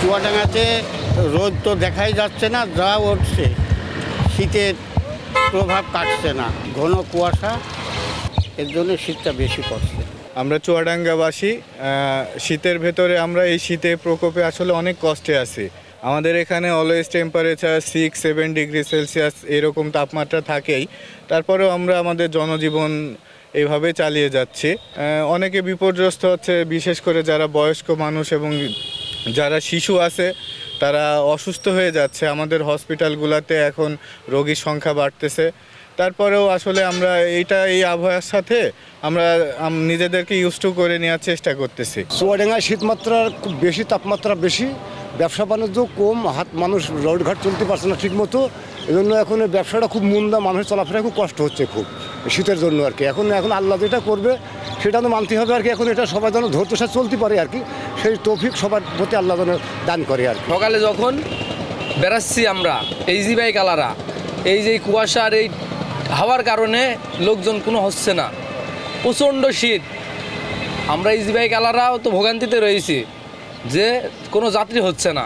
চুয়াডাঙ্গাতে রোদ তো দেখাই যাচ্ছে না, যা উঠছে শীতের প্রভাব কাটছে না, ঘন কুয়াশা, এর জন্য শীতটা বেশি পড়ছে। আমরা চুয়াডাঙ্গাবাসী, শীতের ভেতরে আমরা এই শীতের প্রকোপে আসলে অনেক কষ্টে আছি। আমাদের এখানে অলওয়েজ টেম্পারেচার 6-7 ডিগ্রি সেলসিয়াস এরকম তাপমাত্রা থাকেই। তারপরেও আমরা আমাদের জনজীবন এইভাবে চালিয়ে যাচ্ছি। অনেকে বিপর্যস্ত হচ্ছে, বিশেষ করে যারা বয়স্ক মানুষ এবং যারা শিশু আছে তারা অসুস্থ হয়ে যাচ্ছে। আমাদের হসপিটালগুলোতে এখন রোগীর সংখ্যা বাড়তেছে। তারপরেও আসলে আমরা এই আবহাওয়ার সাথে আমরা নিজেদেরকে ইউজ টু করে নেওয়ার চেষ্টা করতেছি। চুয়াডাঙ্গায় শীতমাত্রার খুব বেশি, তাপমাত্রা বেশি, ব্যবসা বাণিজ্য কম, মানুষ রোডঘাট চলতে পারছে না ঠিক মতো। এই জন্য এখন ব্যবসাটা খুব মন্দা, মানুষের চলাফেরা খুব কষ্ট হচ্ছে খুব শীতের জন্য আর কি। এখন আল্লাহ যেটা করবে সেটা তো মানতে হবে আর কি। এখন এটা সবার যেন ধৈর্য সাথে চলতে পারে আর কি, সেই তৌফিক সবার প্রতি আল্লাহ যেন দান করে আর কি। সকালে যখন বেড়াচ্ছি আমরা এই জি বাইক আলারা, এই যে কুয়াশার এই হাওয়ার কারণে লোকজন কোনো হচ্ছে না, প্রচণ্ড শীত। আমরা এই জি বাইক আলারাও তো ভোগান্তিতে রয়েছি যে কোনো যাত্রী হচ্ছে না।